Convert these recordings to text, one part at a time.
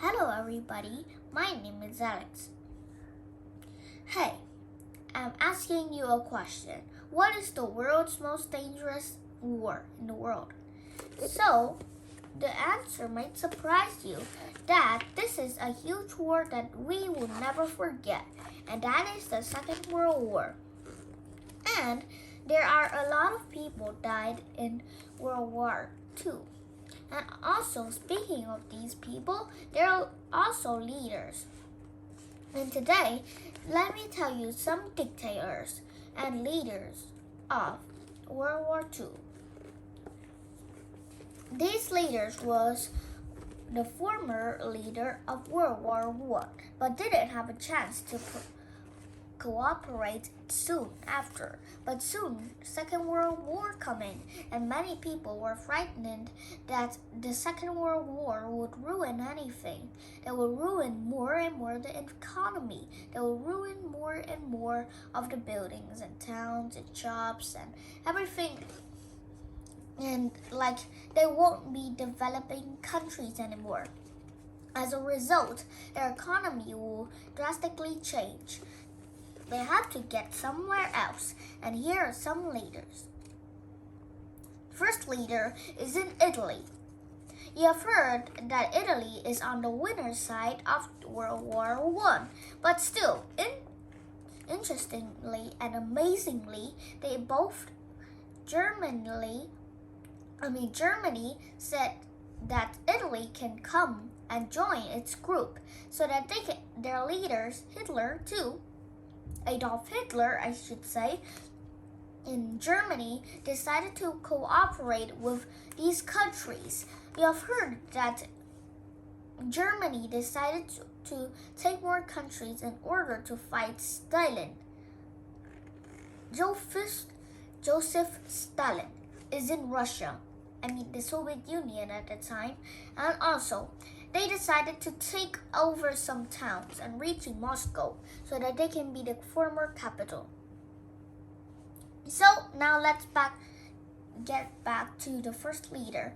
Hello everybody, my name is Alex. Hey, I'm asking you a question. What is the world's most dangerous war in the world? So, the answer might surprise you that this is a huge war that we will never forget, and that is the Second World War. And there are a lot of people died in World War II. And also, speaking of these people, there are also leaders. And today, let me tell you some dictators and leaders of World War II. These leaders was the former leader of World War I, but didn't have a chance to cooperate soon after. But soon, Second World War came in, and many people were frightened that the Second World War would ruin anything. That would ruin more and more the economy. That would ruin more and more of the buildings and towns and shops and everything. And they won't be developing countries anymore. As a result, their economy will drastically change. They have to get somewhere else, and here are some leaders. First leader is in Italy. You have heard that Italy is on the winner's side of World War I, but still, interestingly and amazingly, Germany said that Italy can come and join its group, so that their leaders, Hitler too, Adolf Hitler, I should say, in Germany, decided to cooperate with these countries. You have heard that Germany decided to take more countries in order to fight Stalin. Joseph Stalin is in Russia, the Soviet Union at the time, and also they decided to take over some towns and reach Moscow so that they can be the former capital. So now let's get back to the first leader,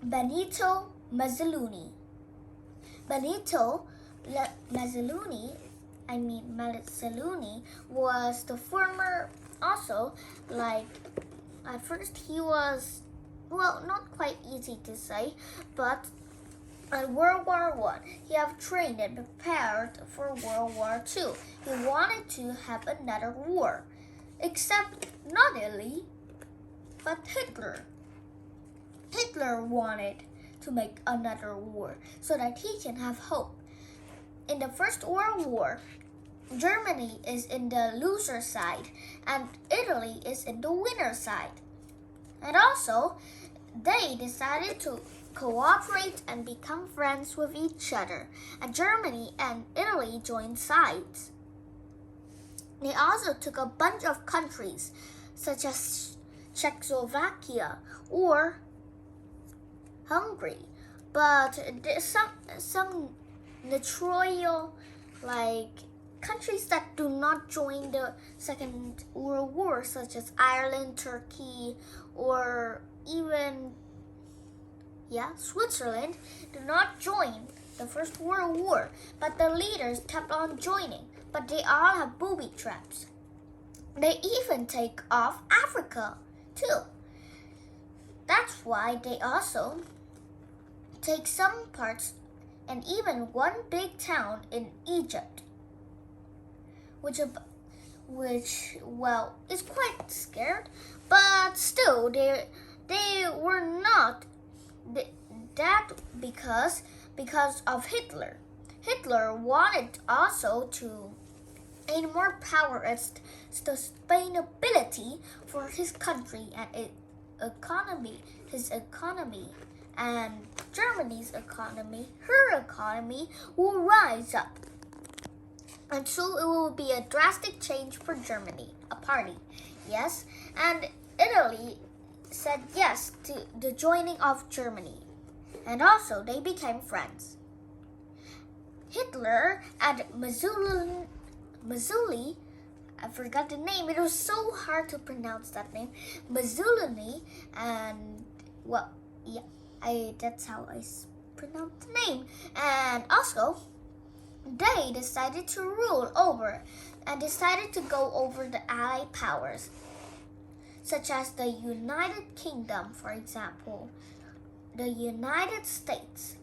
Benito Mussolini. Benito Mussolini was the former, also, at first he was, not quite easy to say, but in World War I, he had trained and prepared for World War II. He wanted to have another war, except not Italy, but Hitler. Hitler wanted to make another war so that he can have hope. In the First World War, Germany is in the loser side and Italy is in the winner side. And also, they decided to cooperate and become friends with each other, and Germany and Italy joined sides. They also took a bunch of countries, such as Czechoslovakia or Hungary, but some neutral, countries that do not join the Second World War, such as Ireland, Turkey, or even Switzerland, do not join the First World War, but the leaders kept on joining, but they all have booby traps. They even take off Africa too. That's why they also take some parts and even one big town in Egypt, which is quite scared, but still they were not that because of Hitler. Hitler wanted also to gain more power and sustainability for his country and his economy, and Germany's economy, her economy, will rise up. And so it will be a drastic change for Germany, a party, yes, and Italy said yes to the joining of Germany, and also they became friends. Hitler and Mussolini, I forgot the name, it was so hard to pronounce that name, Mussolini, and that's how I pronounce the name. And also, they decided to rule over and decided to go over the Allied powers, such as the United Kingdom, for example, the United States,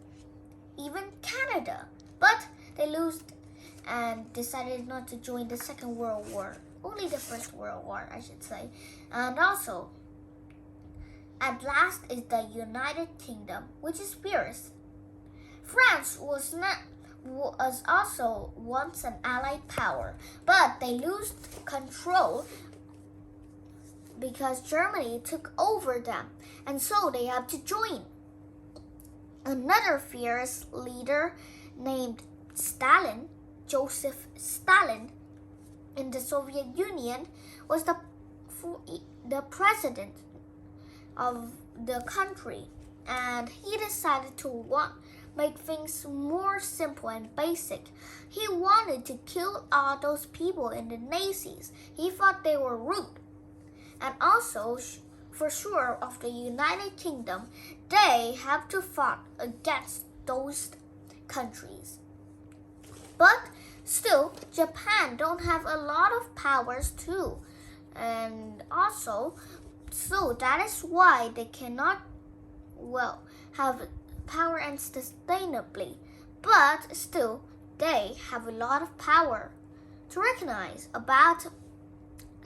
even Canada. But they lost and decided not to join the Second World War, only the First World War, I should say. And also, at last is the United Kingdom, which is fierce. France was also once an Allied power, but they lost control because Germany took over them, and so they have to join. Another fierce leader named Stalin, Joseph Stalin, in the Soviet Union, was the president of the country, and he decided to make things more simple and basic. He wanted to kill all those people in the Nazis. He thought they were rude. And also, for sure, of the United Kingdom, they have to fight against those countries. But still, Japan don't have a lot of powers too. And also, so that is why they cannot, have power and sustainably. But still, they have a lot of power to recognize about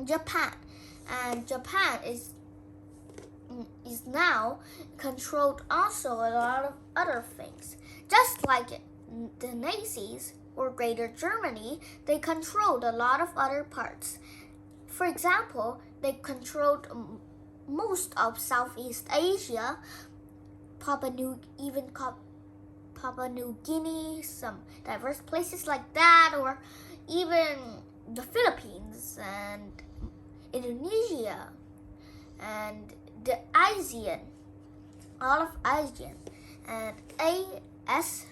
Japan. And Japan is now controlled also a lot of other things. Just like the Nazis or Greater Germany, they controlled a lot of other parts. For example, they controlled most of Southeast Asia, Papua New Guinea, some diverse places like that, or even the Philippines and Indonesia and the ASEAN, all of ASEAN, and ASEAN,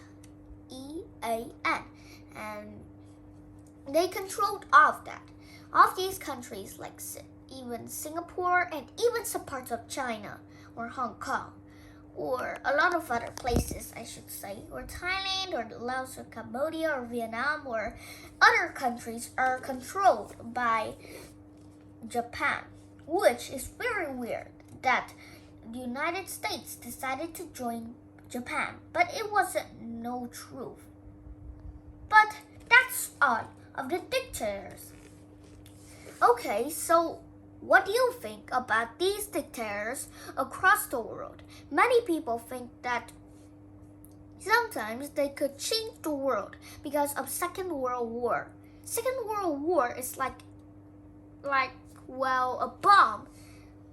and they controlled all of that. All of these countries, like even Singapore and even some parts of China or Hong Kong, or a lot of other places, I should say, or Thailand or Laos or Cambodia or Vietnam or other countries are controlled by Japan, which is very weird that the United States decided to join Japan, but it wasn't no truth. But that's all of the dictators. Okay, so what do you think about these dictators across the world? Many people think that sometimes they could change the world because of Second World War. Second World War is like a bomb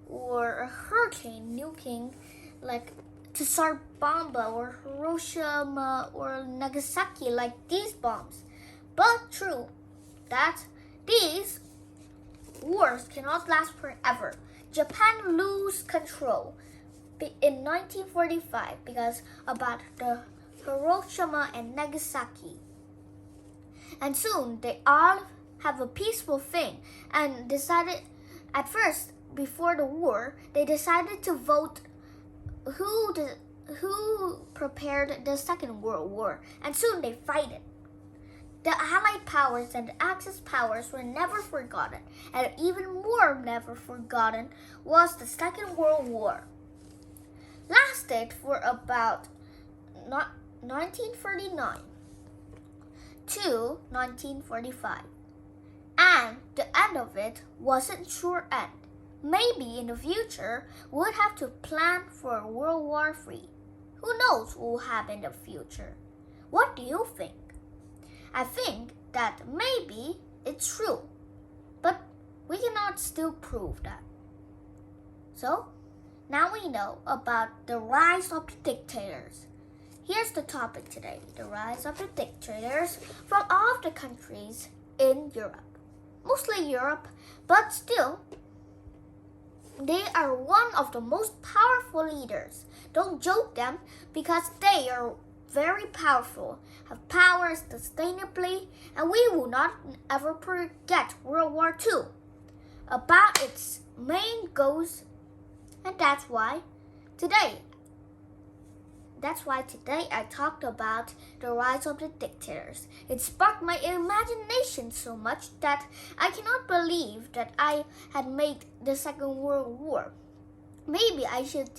or a hurricane nuking, like Tsar Bomba or Hiroshima or Nagasaki, like these bombs. But true that these wars cannot last forever. Japan lose control in 1945 because about the Hiroshima and Nagasaki. And soon they all have a peaceful thing and decided at first before the war they decided to vote who prepared the Second World War, and soon they fight it. The Allied powers and the Axis powers were never forgotten, and even more never forgotten was the Second World War. Lasted for about 1939 to 1945. And the end of it wasn't sure end. Maybe in the future we'll have to plan for World War III. Who knows what will happen in the future? What do you think? I think that maybe it's true, but we cannot still prove that. So, now we know about the rise of the dictators. Here's the topic today, the rise of the dictators from all of the countries in Europe. Mostly Europe, but still, they are one of the most powerful leaders. Don't joke them because they are very powerful, have powers sustainably, and we will not ever forget World War II about its main goals, and that's why today That's why today I talked about the rise of the dictators. It sparked my imagination so much that I cannot believe that I had made the Second World War. Maybe I should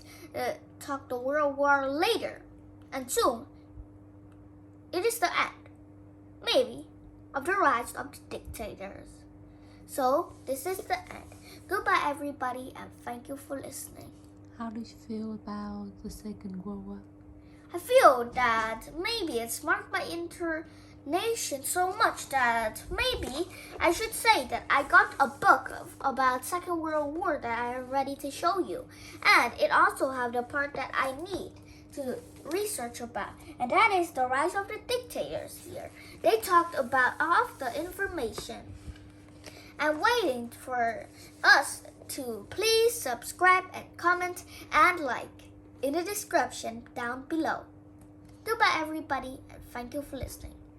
talk the World War later. And soon, it is the end, maybe, of the rise of the dictators. So, this is the end. Goodbye, everybody, and thank you for listening. How do you feel about the Second World War? I feel that maybe it's marked my internation so much that maybe I should say that I got a book about Second World War that I am ready to show you. And it also have the part that I need to research about, and that is the rise of the dictators here. They talked about all of the information. I'm waiting for us to please subscribe and comment and like in the description down below. Goodbye everybody, and thank you for listening.